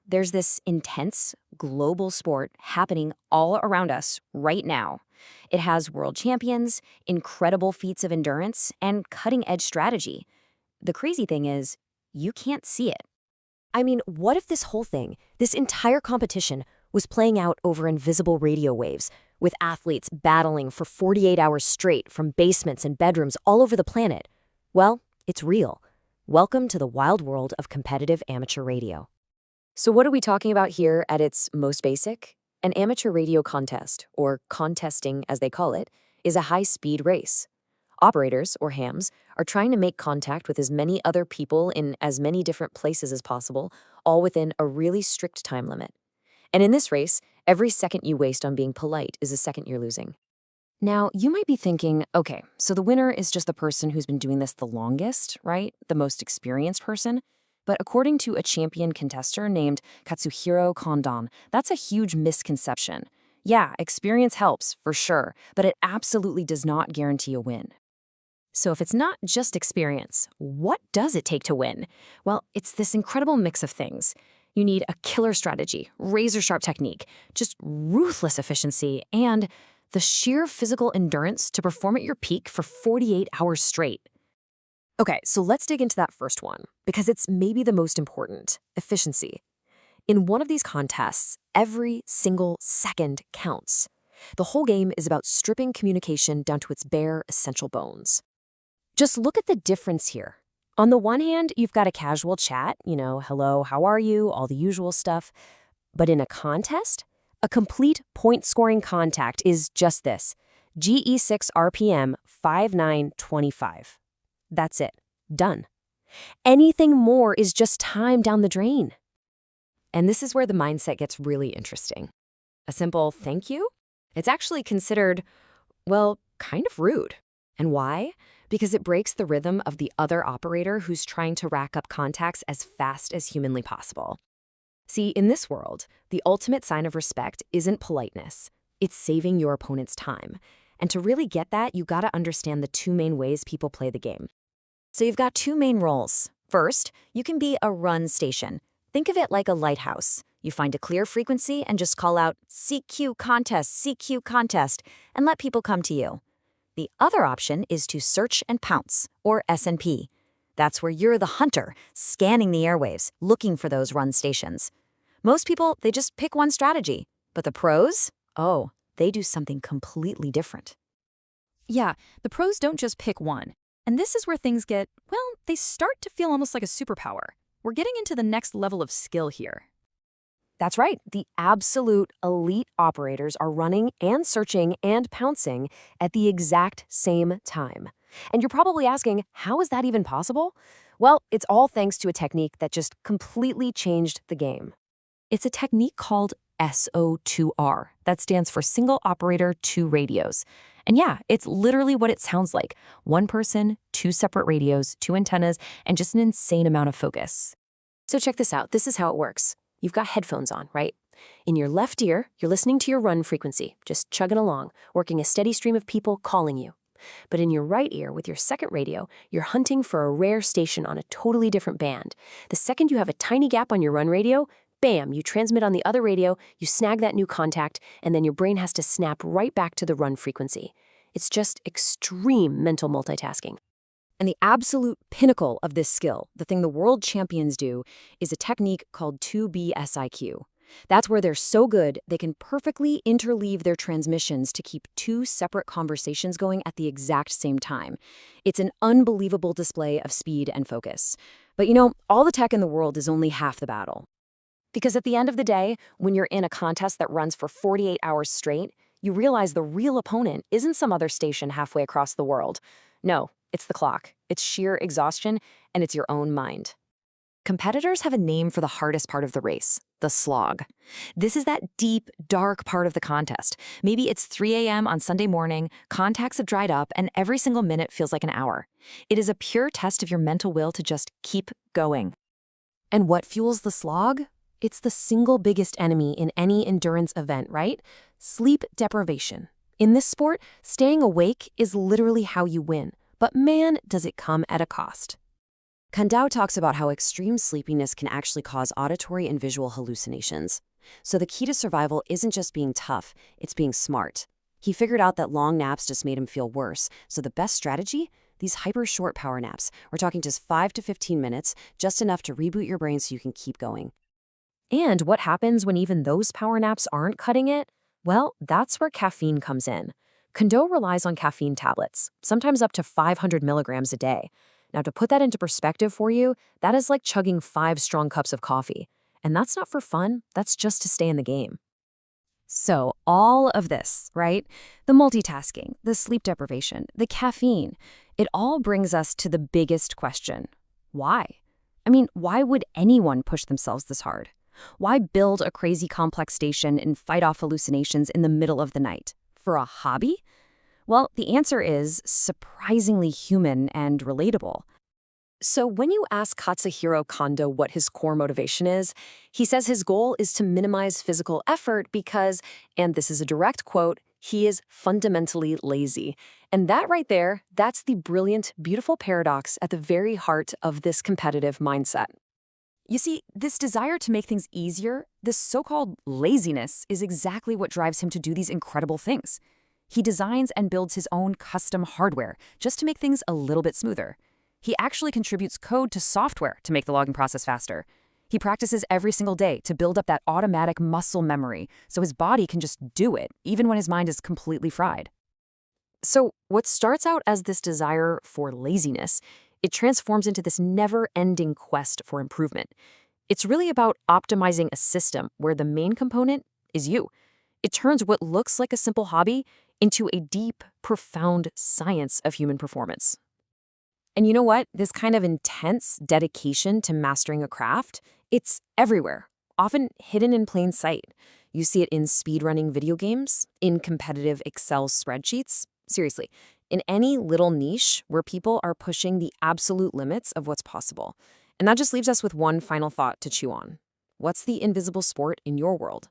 There's this intense global sport happening all around us right now. It has world champions, incredible feats of endurance, and cutting edge strategy. The crazy thing is, you can't see it. I mean, what if this whole thing, this entire competition, was playing out over invisible radio waves, with athletes battling for 48 hours straight from basements and bedrooms all over the planet? Well, it's real. Welcome to the wild world of competitive amateur radio. So what are we talking about here at its most basic? An amateur radio contest, or contesting as they call it, is a high-speed race. Operators, or hams, are trying to make contact with as many other people in as many different places as possible, all within a really strict time limit. And in this race, every second you waste on being polite is a second you're losing. Now, you might be thinking, okay, so the winner is just the person who's been doing this the longest, right? The most experienced person. But according to a champion contester named Katsuhiro Kondon, that's a huge misconception. Yeah, experience helps, for sure, but it absolutely does not guarantee a win. So if it's not just experience, what does it take to win? Well, it's this incredible mix of things. You need a killer strategy, razor-sharp technique, just ruthless efficiency, and the sheer physical endurance to perform at your peak for 48 hours straight. Okay, so let's dig into that first one, because it's maybe the most important, efficiency. In one of these contests, every single second counts. The whole game is about stripping communication down to its bare, essential bones. Just look at the difference here. On the one hand, you've got a casual chat, hello, how are you, all the usual stuff. But in a contest, a complete point-scoring contact is just this, GE6 RPM 5925. That's it. Done. Anything more is just time down the drain. And this is where the mindset gets really interesting. A simple thank you? It's actually considered, well, kind of rude. And why? Because it breaks the rhythm of the other operator who's trying to rack up contacts as fast as humanly possible. See, in this world, the ultimate sign of respect isn't politeness. It's saving your opponent's time. And to really get that, you gotta understand the two main ways people play the game. So you've got two main roles. First, you can be a run station. Think of it like a lighthouse. You find a clear frequency and just call out CQ contest, and let people come to you. The other option is to search and pounce, or SNP. That's where you're the hunter, scanning the airwaves, looking for those run stations. Most people, they just pick one strategy. But the pros? Oh, they do something completely different. Yeah, the pros don't just pick one. And this is where things get, well, they start to feel almost like a superpower. We're getting into the next level of skill here. That's right. The absolute elite operators are running and searching and pouncing at the exact same time. And you're probably asking, how is that even possible? Well, it's all thanks to a technique that just completely changed the game. It's a technique called SO2R. That stands for Single Operator, Two Radios. And yeah, it's literally what it sounds like. One person, two separate radios, two antennas, and just an insane amount of focus. So check this out. This is how it works. You've got headphones on, right? In your left ear, you're listening to your run frequency, just chugging along, working a steady stream of people calling you. But in your right ear, with your second radio, you're hunting for a rare station on a totally different band. The second you have a tiny gap on your run radio, bam, you transmit on the other radio, you snag that new contact, and then your brain has to snap right back to the run frequency. It's just extreme mental multitasking. And the absolute pinnacle of this skill, the thing the world champions do, is a technique called 2BSIQ. That's where they're so good, they can perfectly interleave their transmissions to keep two separate conversations going at the exact same time. It's an unbelievable display of speed and focus. But all the tech in the world is only half the battle. Because at the end of the day, when you're in a contest that runs for 48 hours straight, you realize the real opponent isn't some other station halfway across the world. No, it's the clock, it's sheer exhaustion, and it's your own mind. Competitors have a name for the hardest part of the race, the slog. This is that deep, dark part of the contest. Maybe it's 3 a.m. on Sunday morning, contacts have dried up, and every single minute feels like an hour. It is a pure test of your mental will to just keep going. And what fuels the slog? It's the single biggest enemy in any endurance event, right? Sleep deprivation. In this sport, staying awake is literally how you win. But man, does it come at a cost. Kandau talks about how extreme sleepiness can actually cause auditory and visual hallucinations. So the key to survival isn't just being tough, it's being smart. He figured out that long naps just made him feel worse, so the best strategy? These hyper-short power naps. We're talking just 5 to 15 minutes, just enough to reboot your brain so you can keep going. And what happens when even those power naps aren't cutting it? Well, that's where caffeine comes in. Kondo relies on caffeine tablets, sometimes up to 500 milligrams a day. Now, to put that into perspective for you, that is like chugging 5 strong cups of coffee. And that's not for fun, that's just to stay in the game. So, all of this, right? The multitasking, the sleep deprivation, the caffeine, it all brings us to the biggest question. Why? I mean, why would anyone push themselves this hard? Why build a crazy complex station and fight off hallucinations in the middle of the night? For a hobby? Well, the answer is surprisingly human and relatable. So when you ask Katsuhiro Kondo what his core motivation is, he says his goal is to minimize physical effort because, and this is a direct quote, he is fundamentally lazy. And that right there, that's the brilliant, beautiful paradox at the very heart of this competitive mindset. You see, this desire to make things easier, this so-called laziness, is exactly what drives him to do these incredible things. He designs and builds his own custom hardware just to make things a little bit smoother. He actually contributes code to software to make the logging process faster. He practices every single day to build up that automatic muscle memory so his body can just do it, even when his mind is completely fried. So, what starts out as this desire for laziness, it transforms into this never-ending quest for improvement. It's really about optimizing a system where the main component is you. It turns what looks like a simple hobby into a deep, profound science of human performance. And you know what? This kind of intense dedication to mastering a craft, it's everywhere, often hidden in plain sight. You see it in speedrunning video games, in competitive Excel spreadsheets. Seriously, in any little niche where people are pushing the absolute limits of what's possible. And that just leaves us with one final thought to chew on. What's the invisible sport in your world?